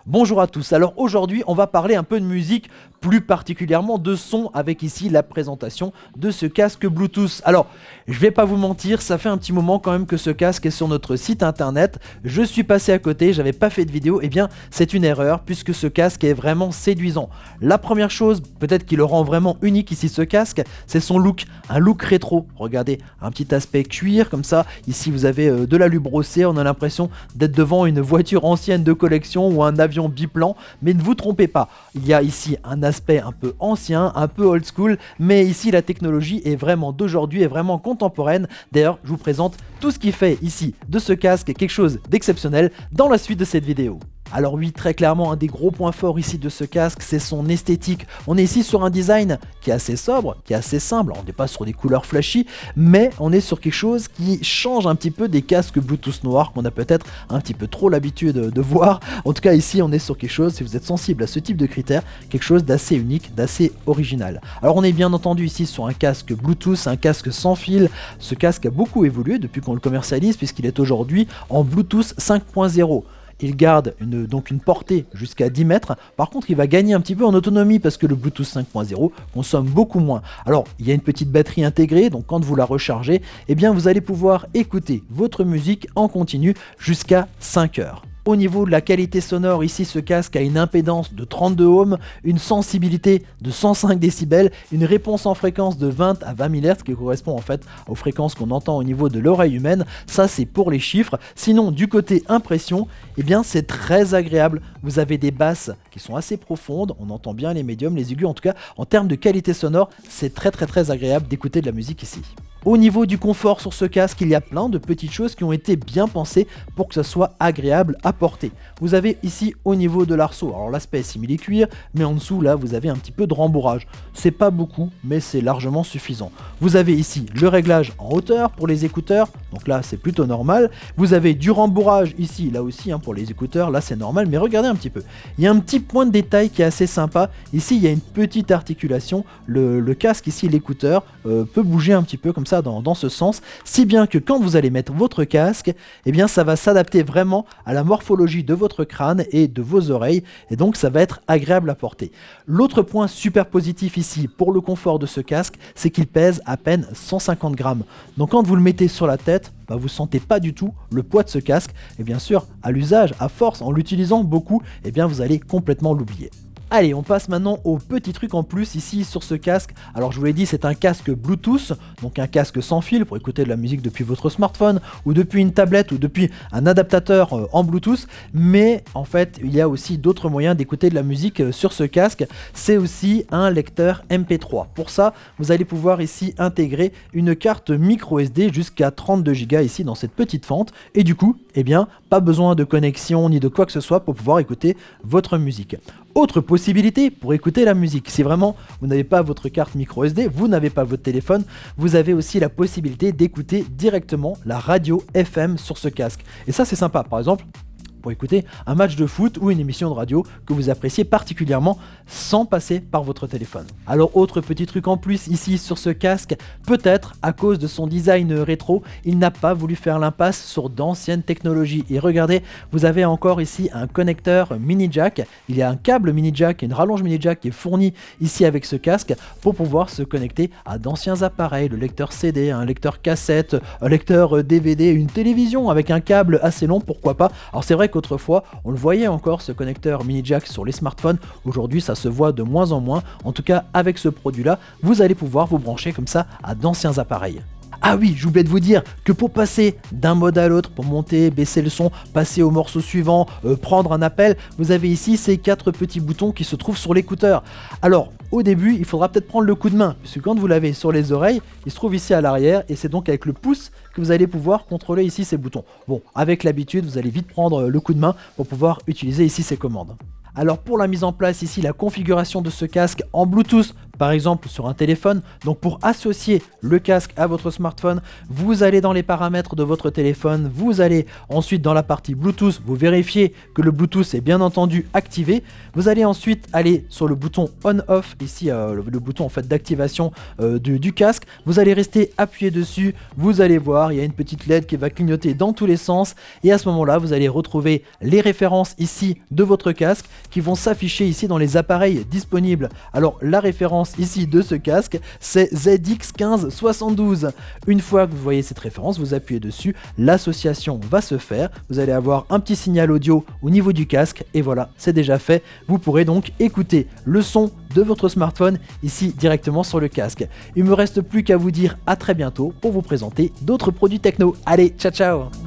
Bonjour à tous, alors aujourd'hui on va parler un peu de musique, plus particulièrement de son avec ici la présentation de ce casque Bluetooth. Alors je vais pas vous mentir, ça fait un petit moment quand même que ce casque est sur notre site internet, je suis passé à côté, j'avais pas fait de vidéo, et bien c'est une erreur puisque ce casque est vraiment séduisant. La première chose, peut-être qui le rend vraiment unique ici ce casque, c'est son look, un look rétro. Regardez, un petit aspect cuir comme ça, ici vous avez de l'alu brossé, on a l'impression d'être devant une voiture ancienne de collection ou un avion biplan, mais ne vous trompez pas, il y a ici un aspect un peu ancien, un peu old school, mais ici la technologie est vraiment d'aujourd'hui, est vraiment contemporaine. D'ailleurs, je vous présente tout ce qui fait ici de ce casque quelque chose d'exceptionnel dans la suite de cette vidéo. Alors oui, très clairement, un des gros points forts ici de ce casque, c'est son esthétique. On est ici sur un design qui est assez sobre, qui est assez simple. On n'est pas sur des couleurs flashy, mais on est sur quelque chose qui change un petit peu des casques Bluetooth noirs qu'on a peut-être un petit peu trop l'habitude de voir. En tout cas, ici, on est sur quelque chose, si vous êtes sensible à ce type de critères, quelque chose d'assez unique, d'assez original. Alors on est bien entendu ici sur un casque Bluetooth, un casque sans fil. Ce casque a beaucoup évolué depuis qu'on le commercialise, puisqu'il est aujourd'hui en Bluetooth 5.0. Il garde donc une portée jusqu'à 10 mètres. Par contre, il va gagner un petit peu en autonomie parce que le Bluetooth 5.0 consomme beaucoup moins. Alors, il y a une petite batterie intégrée, donc quand vous la rechargez, eh bien, vous allez pouvoir écouter votre musique en continu jusqu'à 5 heures. Au niveau de la qualité sonore, ici ce casque a une impédance de 32 ohms, une sensibilité de 105 décibels, une réponse en fréquence de 20 à 20 MHz qui correspond en fait aux fréquences qu'on entend au niveau de l'oreille humaine. Ça c'est pour les chiffres. Sinon du côté impression, eh bien c'est très agréable. Vous avez des basses qui sont assez profondes, on entend bien les médiums, les aigus, en tout cas en termes de qualité sonore, c'est très agréable d'écouter de la musique ici. Au niveau du confort sur ce casque, il y a plein de petites choses qui ont été bien pensées pour que ça soit agréable à porter. Vous avez ici au niveau de l'arceau, alors l'aspect est simili-cuir, mais en dessous là vous avez un petit peu de rembourrage. C'est pas beaucoup, mais c'est largement suffisant. Vous avez ici le réglage en hauteur pour les écouteurs, donc là c'est plutôt normal. Vous avez du rembourrage ici, là aussi pour les écouteurs, là c'est normal, mais regardez un petit peu. Il y a un petit point de détail qui est assez sympa. Ici il y a une petite articulation, le casque ici, l'écouteur, peut bouger un petit peu comme ça dans ce sens, si bien que quand vous allez mettre votre casque, eh bien ça va s'adapter vraiment à la morphologie de votre crâne et de vos oreilles, et donc ça va être agréable à porter. L'autre point super positif ici pour le confort de ce casque, c'est qu'il pèse à peine 150 grammes. Donc quand vous le mettez sur la tête, vous sentez pas du tout le poids de ce casque, et bien sûr à l'usage, à force, en l'utilisant beaucoup, eh bien vous allez complètement l'oublier. Allez, on passe maintenant au petit truc en plus ici sur ce casque. Alors je vous l'ai dit, c'est un casque Bluetooth, donc un casque sans fil pour écouter de la musique depuis votre smartphone ou depuis une tablette ou depuis un adaptateur en Bluetooth. Mais en fait, il y a aussi d'autres moyens d'écouter de la musique sur ce casque. C'est aussi un lecteur MP3. Pour ça, vous allez pouvoir ici intégrer une carte micro SD jusqu'à 32 Go ici dans cette petite fente. Et du coup, eh bien, pas besoin de connexion ni de quoi que ce soit pour pouvoir écouter votre musique. Autre possibilité pour écouter la musique, si vraiment vous n'avez pas votre carte micro SD, vous n'avez pas votre téléphone, vous avez aussi la possibilité d'écouter directement la radio FM sur ce casque. Et ça c'est sympa, par exemple pour écouter un match de foot ou une émission de radio que vous appréciez particulièrement sans passer par votre téléphone. Alors autre petit truc en plus ici sur ce casque, peut-être à cause de son design rétro, il n'a pas voulu faire l'impasse sur d'anciennes technologies. Et regardez, vous avez encore ici un connecteur mini jack, il y a un câble mini jack et une rallonge mini jack qui est fourni ici avec ce casque pour pouvoir se connecter à d'anciens appareils, le lecteur CD, un lecteur cassette, un lecteur DVD, une télévision avec un câble assez long, pourquoi pas. Alors c'est vrai qu'autrefois on le voyait encore ce connecteur mini jack sur les smartphones, aujourd'hui ça se voit de moins en moins. En tout cas avec ce produit là vous allez pouvoir vous brancher comme ça à d'anciens appareils. Ah oui, j'oubliais de vous dire que pour passer d'un mode à l'autre, pour monter, baisser le son, passer au morceau suivant, prendre un appel, vous avez ici ces 4 petits boutons qui se trouvent sur l'écouteur. Alors, au début, il faudra peut-être prendre le coup de main, puisque quand vous l'avez sur les oreilles, il se trouve ici à l'arrière, et c'est donc avec le pouce que vous allez pouvoir contrôler ici ces boutons. Bon, avec l'habitude, vous allez vite prendre le coup de main pour pouvoir utiliser ici ces commandes. Alors pour la mise en place ici, la configuration de ce casque en Bluetooth, par exemple sur un téléphone. Donc pour associer le casque à votre smartphone, vous allez dans les paramètres de votre téléphone, vous allez ensuite dans la partie Bluetooth, vous vérifiez que le Bluetooth est bien entendu activé. Vous allez ensuite aller sur le bouton on-off, ici le bouton en fait d'activation du casque. Vous allez rester appuyé dessus, vous allez voir, il y a une petite LED qui va clignoter dans tous les sens et à ce moment là vous allez retrouver les références ici de votre casque qui vont s'afficher ici dans les appareils disponibles. Alors la référence ici de ce casque c'est ZX1572. Une fois que vous voyez cette référence, vous appuyez dessus, l'association va se faire, vous allez avoir un petit signal audio au niveau du casque et voilà, c'est déjà fait. Vous pourrez donc écouter le son de votre smartphone ici directement sur le casque. Il me reste plus qu'à vous dire à très bientôt pour vous présenter d'autres produits techno. Allez, ciao ciao.